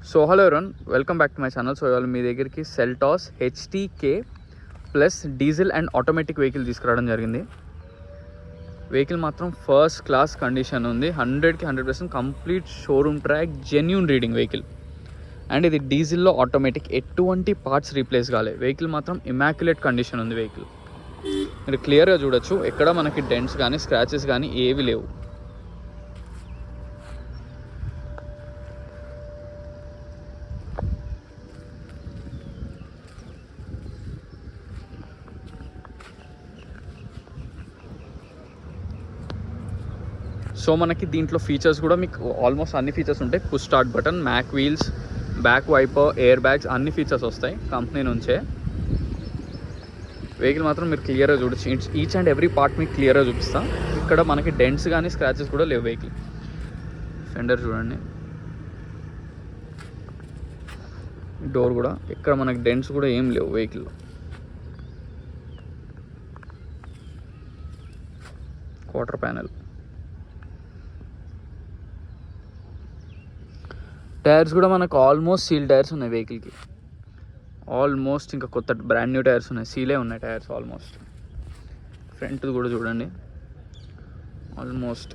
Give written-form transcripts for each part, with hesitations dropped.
So hello everyone, welcome back to my channel. So ఇవాళ మీ దగ్గరికి Seltos HTK plus diesel and automatic vehicle తీసుకురావడం జరిగింది. Vehicle మాత్రం ఫస్ట్ క్లాస్ కండిషన్ ఉంది. 100కి 100% complete showroom track, genuine reading vehicle. And ఇది డీజిల్లో ఆటోమేటిక్, ఎటువంటి పార్ట్స్ రీప్లేస్ కాలేదు. వెహికల్ మాత్రం ఇమాక్యులేట్ కండిషన్ ఉంది. వెహికల్ మీరు క్లియర్గా చూడొచ్చు, ఎక్కడ మనకి డెంట్స్ కానీ స్క్రాచెస్ కానీ ఏవి లేవు. సో మనకి దీంట్లో ఫీచర్స్ కూడా మీకు ఆల్మోస్ట్ అన్ని ఫీచర్స్ ఉంటాయి. Push start button, mag wheels, back wiper, air bags, అన్ని ఫీచర్స్ వస్తాయి కంపెనీ నుంచే. వెహికల్ మాత్రం మీరు క్లియర్గా చూడొచ్చు, ఈచ్ అండ్ ఎవ్రీ పార్ట్ మీకు క్లియర్గా చూపిస్తాం. ఇక్కడ మనకి డెంట్స్ కానీ స్క్రాచెస్ కూడా లేవు. వెహికల్ ఫెండర్ చూడండి, డోర్ కూడా ఇక్కడ మనకి డెంట్స్ కూడా ఏం లేవు వెహికల్లో. క్వార్టర్ ప్యానెల్, టైర్స్ కూడా మనకు ఆల్మోస్ట్ సీల్ టైర్స్ ఉన్నాయి వెహికల్కి. ఆల్మోస్ట్ ఇంకా కొత్త బ్రాండ్ న్యూ టైర్స్ ఉన్నాయి, సీలే ఉన్నాయి టైర్స్ ఆల్మోస్ట్. ఫ్రంట్ కూడా చూడండి ఆల్మోస్ట్.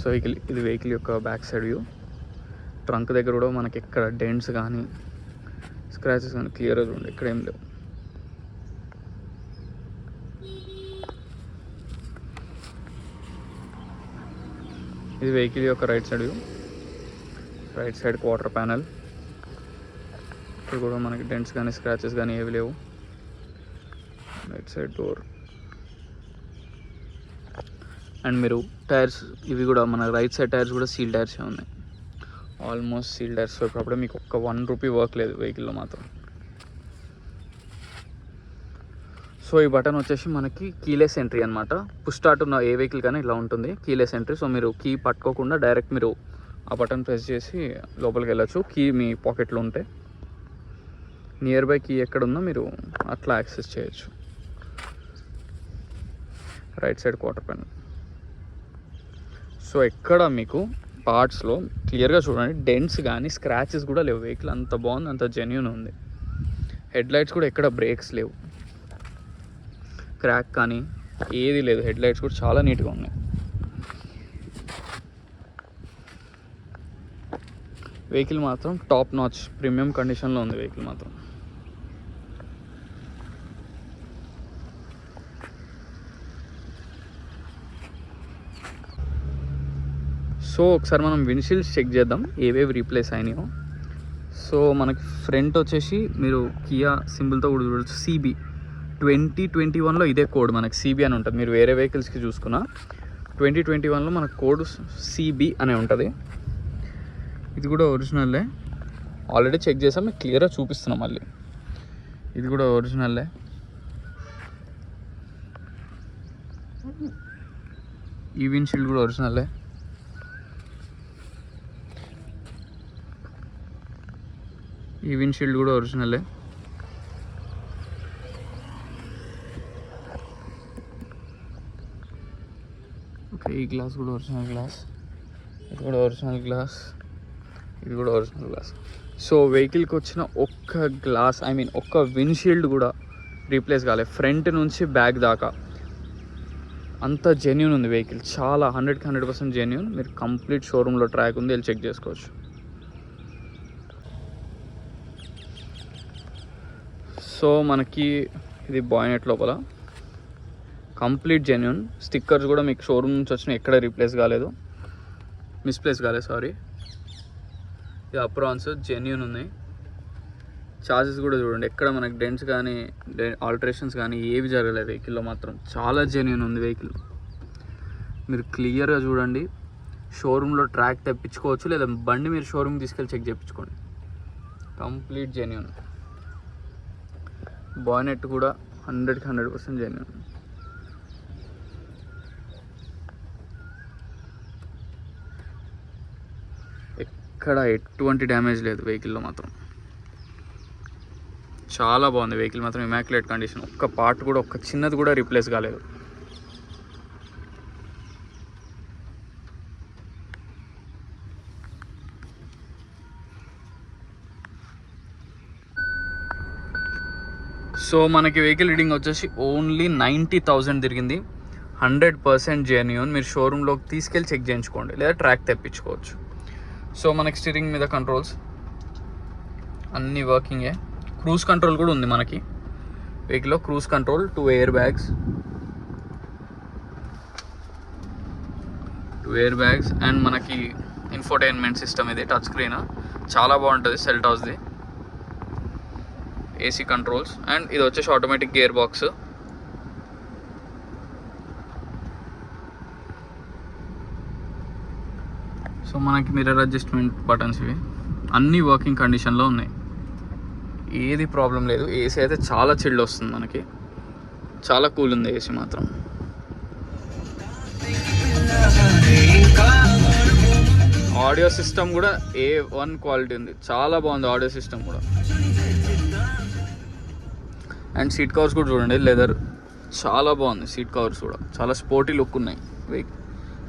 సో ఇది వెహికల్ యొక్క బ్యాక్ సైడ్ వ్యూ. ట్రంక్ దగ్గర కూడా మనకి ఎక్కడ డెంట్స్ కానీ స్క్రాచెస్ కానీ క్లియర్గా చూడండి, ఇక్కడ ఏం లేవు. ఇది వెహికల్ యొక్క right side view. Right side quarter panel, ఇక్కడ కూడా మనకి డెంట్స్ కానీ స్క్రాచెస్ కానీ ఏవి లేవు. Right side door. అండ్ మీరు టైర్స్ ఇవి కూడా మన రైట్ సైడ్ టైర్స్ కూడా సీల్ టైర్సే ఉన్నాయి, ఆల్మోస్ట్ సీల్ టైర్స్. సో ఇప్పుడు మీకు ఒక్క ₹1 వర్క్ లేదు వెహికల్లో మాత్రం. సో ఈ బటన్ వచ్చేసి మనకి కీలెస్ ఎంట్రీ అనమాట. పుష్ స్టార్ట్ ఉన్న ఏ వెహికల్ కానీ ఇలా ఉంటుంది, కీలెస్ ఎంట్రీ. సో మీరు కీ పట్టుకోకుండా డైరెక్ట్ మీరు ఆ బటన్ ప్రెస్ చేసి లోపలికి వెళ్ళచ్చు. కీ మీ పాకెట్లో ఉంటే నియర్ బై కీ ఎక్కడుందో మీరు అట్లా యాక్సెస్ చేయొచ్చు. Right side quarter panel. So ఎక్కడ మీకు పార్ట్స్లో క్లియర్గా చూడండి, డెంట్స్ కానీ స్క్రాచెస్ కూడా లేవు. వెహికల్ అంత బాగుంది, అంత జెన్యూన్ ఉంది. హెడ్ లైట్స్ కూడా ఎక్కడ బ్రేక్స్ లేవు, క్రాక్ కానీ ఏది లేదు. హెడ్ లైట్స్ కూడా చాలా నీట్గా ఉన్నాయి. వెహికల్ మాత్రం టాప్ నాచ్ ప్రీమియం కండిషన్లో ఉంది వెహికల్ మాత్రం. సో ఒకసారి మనం విండ్షీల్డ్స్ చెక్ చేద్దాం ఏవేవి రీప్లేస్ అయినాయో. సో మనకి ఫ్రంట్ వచ్చేసి మీరు కియా సింబల్తో కూడా చూడవచ్చు, CB 2021లో ఇదే కోడ్ మనకి CB అని ఉంటుంది. మీరు వేరే వెహికల్స్కి చూసుకున్న 2021లో మనకు కోడ్ CB అనే ఉంటుంది. ఇది కూడా ఒరిజినల్లే, ఆల్రెడీ చెక్ చేసాం, మీకు క్లియర్గా చూపిస్తున్నాం మళ్ళీ. ఇది కూడా ఒరిజినల్లే. ఈ విండ్షీల్డ్ కూడా ఒరిజినల్లే. ఈ విండ్షీల్డ్ కూడా ఒరిజినలే. ఓకే, ఈ గ్లాస్ కూడా ఒరిజినల్ గ్లాస్, ఇది కూడా ఒరిజినల్ గ్లాస్, ఇది కూడా ఒరిజినల్ గ్లాస్. సో వెహికల్కి వచ్చిన ఒక్క గ్లాస్, ఒక్క విండ్షీల్డ్ కూడా రీప్లేస్ కాలేదు, ఫ్రంట్ నుంచి బ్యాక్ దాకా. అంత జెన్యూన్ ఉంది వెహికల్, చాలా 100కి 100% జెన్యూన్. మీరు కంప్లీట్ షోరూంలో ట్రాక్ ఉంది, వెళ్ళి చెక్ చేసుకోవచ్చు. సో మనకి ఇది బాయ్నెట్ లోపల కంప్లీట్ జెన్యూన్. స్టిక్కర్స్ కూడా మీకు షోరూమ్ నుంచి వచ్చిన ఎక్కడ రీప్లేస్ కాలేదు, మిస్ప్లేస్ కాలేదు, సారీ. ఇది అప్రాన్స్ జెన్యూన్ ఉన్నాయి. చార్జెస్ కూడా చూడండి, ఎక్కడ మనకి డెంట్స్ కానీ ఆల్టరేషన్స్ కానీ ఏవి జరగలేదు వెహికల్లో మాత్రం. చాలా జెన్యూన్ ఉంది వెహికల్. మీరు క్లియర్గా చూడండి, షోరూంలో ట్రాక్ తెప్పించుకోవచ్చు, లేదా బండి మీరు షోరూమ్కి తీసుకెళ్ళి చెక్ చేయించుకోండి. Complete genuine. బాయ్నెట్ కూడా 100కి 100% జెన్యూన్. ఎక్కడ ఎటువంటి డ్యామేజ్ లేదు వెహికల్లో మాత్రం. చాలా బాగుంది వెహికల్ మాత్రం, ఇమాక్యులేట్ కండిషన్. ఒక్క పార్ట్ కూడా, ఒక్క చిన్నది కూడా రీప్లేస్ కాలేదు. సో మనకి వెహికల్ రీడింగ్ వచ్చేసి ఓన్లీ 90,000 తిరిగింది. 100% జెన్యూన్. మీరు షోరూంలోకి తీసుకెళ్ళి చెక్ చేయించుకోండి, లేదా ట్రాక్ తెప్పించుకోవచ్చు. సో మనకి స్టీరింగ్ మీద కంట్రోల్స్ అన్నీ వర్కింగే. క్రూజ్ కంట్రోల్ కూడా ఉంది మనకి వెహికల్లో. Cruise control, 2 air bags and మనకి ఇన్ఫోటైన్మెంట్ సిస్టమ్. ఇది టచ్ స్క్రీన్, చాలా బాగుంటుంది. సెల్టాస్ది. ఏసీ కంట్రోల్స్ అండ్ ఇది వచ్చేసి ఆటోమేటిక్ గేర్ బాక్స్. సో మనకి మిర్రర్ అడ్జస్ట్మెంట్ బటన్స్ ఇవి అన్నీ వర్కింగ్ కండిషన్లో ఉన్నాయి, ఏది ప్రాబ్లం లేదు. ఏసీ అయితే చాలా చిల్డ్ వస్తుంది మనకి, చాలా కూల్ ఉంది ఏసీ మాత్రం. ఆడియో సిస్టమ్ కూడా A1 క్వాలిటీ ఉంది, చాలా బాగుంది ఆడియో సిస్టమ్ కూడా. అండ్ సీట్ కవర్స్ కూడా చూడండి, లెదర్, చాలా బాగుంది. సీట్ కవర్స్ కూడా చాలా స్పోర్టీ లుక్ ఉన్నాయి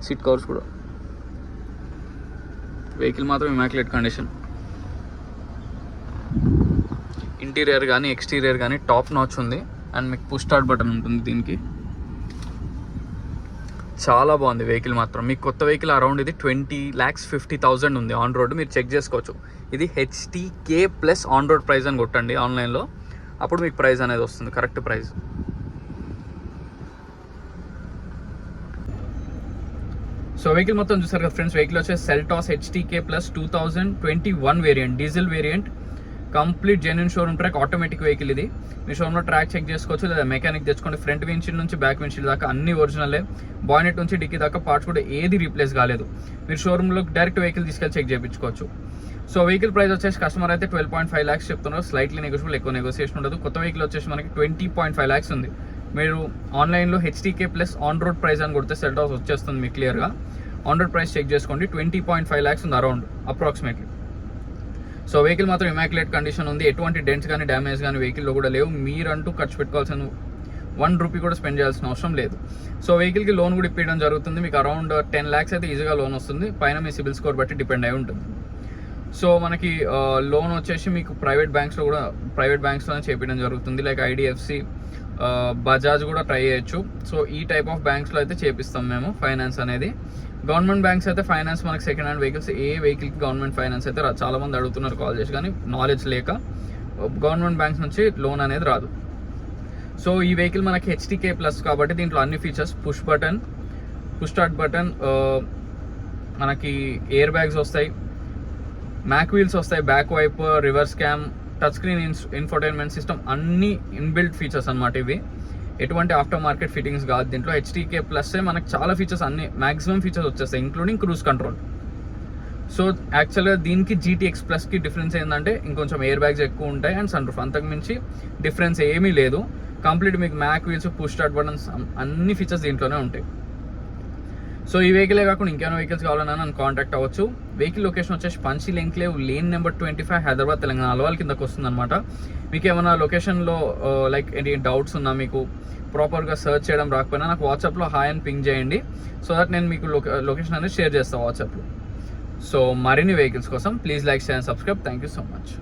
సీట్ కవర్స్ కూడా. వెహికల్ మాత్రం ఇమాక్యులేట్ కండిషన్. ఇంటీరియర్ కానీ ఎక్స్టీరియర్ కానీ టాప్ నాచ్ ఉంది. అండ్ మీకు పుష్ స్టార్ట్ బటన్ ఉంటుంది దీనికి. చాలా బాగుంది వెహికల్ మాత్రం. మీకు కొత్త వెహికల్ అరౌండ్ ఇది 20,50,000 ఉంది ఆన్ రోడ్. మీరు చెక్ చేసుకోవచ్చు. ఇది HTK plus on road price అని కొట్టండి ఆన్లైన్లో, అప్పుడు మీకు ప్రైస్ అనేది వస్తుంది, కరెక్ట్ ప్రైస్. సో వెహికల్ మొత్తం చూసారు కదా ఫ్రెండ్స్. వెహికల్ వచ్చేసి Seltos HTK plus 2021 variant, diesel variant, complete genuine showroom track, automatic vehicle. ఇది మీ షోరూమ్లో ట్రాక్ చెక్ చేసుకోవచ్చు, లేదా మెకానిక్ తెచ్చుకోండి. ఫ్రంట్ విండ్షీల్డ్ నుంచి బ్యాక్ విండ్షీల్డ్ దాకా అన్ని ఒరిజినలే. బాయినెట్ నుంచి డిక్కీ దాకా పార్ట్స్ కూడా ఏది రీప్లేస్ కాలేదు. మీరు షోరూంలో డైరెక్ట్ వెహికల్ తీసుకెళ్ళి చెక్ చేయించుకోవచ్చు. సో వెహికల్ ప్రైస్ వచ్చేసి కస్టమర్ అయితే 12.5 lakhs చెప్తున్నారు. స్లైట్లీ నెగోషియబుల్, ఎక్కువ నెగోసియేషన్ ఉండదు. కొత్త వెహికల్ వచ్చేసి మనకి 20.5 lakhs ఉంది. మీరు ఆన్లైన్లో HTK plus on road price అని కొడితే సెల్టాస్ వచ్చేస్తుంది మీకు క్లియర్గా. ఆన్ రోడ్ ప్రైస్ చెక్ చేసుకోండి, 20.5 lakhs ఉంది అరౌండ్ అప్రాక్సిమేట్లీ. సో వెహికల్ మాత్రం ఇమాక్యులేట్ కండిషన్ ఉంది. ఎటువంటి డెంట్స్ కానీ డ్యామేజ్ కానీ వెహికల్లో కూడా లేవు. మీరంటూ ఖర్చు పెట్టుకోవాల్సిన 1 రూపీ కూడా స్పెండ్ చేయాల్సిన అవసరం లేదు. సో వెహికల్కి లోన్ కూడా ఇప్పించడం జరుగుతుంది. మీకు అరౌండ్ 10 lakhs అయితే ఈజీగా లోన్ వస్తుంది. పైన మీ సిబిల్ స్కోర్ బట్టి డిపెండ్ అయి ఉంటుంది. సో మనకి లోన్ వచ్చేసి మీకు ప్రైవేట్ బ్యాంక్స్లోనే చేపించడం జరుగుతుంది. లైక్ IDFC, బజాజ్ కూడా ట్రై చేయొచ్చు. సో ఈ టైప్ ఆఫ్ బ్యాంక్స్లో అయితే చేపిస్తాం మేము ఫైనాన్స్ అనేది. గవర్నమెంట్ బ్యాంక్స్ అయితే ఫైనాన్స్ మనకి సెకండ్ హ్యాండ్ వెహికల్స్, ఏ వెహికల్కి గవర్నమెంట్ ఫైనాన్స్ అయితే చాలా మంది అడుగుతున్నారు కాల్ చేసి, కానీ నాలెడ్జ్ లేక గవర్నమెంట్ బ్యాంక్స్ నుంచి లోన్ అనేది రాదు. సో ఈ వెహికల్ మనకి HTK ప్లస్ కాబట్టి దీంట్లో అన్ని ఫీచర్స్, పుష్ స్టార్ట్ బటన్, మనకి ఎయిర్ బ్యాగ్స్ వస్తాయి, మ్యాక్ వీల్స్ వస్తాయి, back wipe, reverse cam, touch screen, infotainment system, అన్ని ఇన్బిల్ట్ ఫీచర్స్ అనమాట ఇవి. ఎటువంటి ఆఫ్టర్ మార్కెట్ ఫిట్టింగ్స్ కాదు దీంట్లో. HTK ప్లస్ మనకి చాలా ఫీచర్స్, అన్ని మ్యాక్సిమం ఫీచర్స్ వచ్చేస్తాయి, ఇంక్లూడింగ్ క్రూజ్ కంట్రోల్. సో యాక్చువల్గా దీనికి GTX ప్లస్కి డిఫరెన్స్ ఏంటంటే ఇంకొంచెం ఎయిర్ బ్యాగ్స్ ఎక్కువ ఉంటాయి అండ్ సన్ రూఫ్, అంతకు మించి డిఫరెన్స్ ఏమీ లేదు. కంప్లీట్ మీకు mag wheels, push start buttons, అన్ని ఫీచర్స్ దీంట్లోనే ఉంటాయి. సో ఈ వెహికలే కాకుండా ఇంకేమైనా వెహికల్స్ కావాలన్నా నన్ను కాంటాక్ట్ అవ్వచ్చు. వెహికల్ లొకేషన్ వచ్చేసి Panchsheel enclave, lane number 25, Hyderabad, Telangana, Alwal కిందకు వస్తుంది అనమాట. మీకు ఏమైనా లొకేషన్లో లైక్ ఏంటి డౌట్స్ ఉన్నా, మీకు ప్రాపర్గా సర్చ్ చేయడం రాకపోయినా నాకు వాట్సాప్లో హాయ్ అని పింగ్ చేయండి. సో దట్ నేను మీకు లొకేషన్ అనేది షేర్ చేస్తాను వాట్సాప్లో. సో మరిన్ని వెహికల్స్ కోసం please like, share and subscribe. Thank you so much.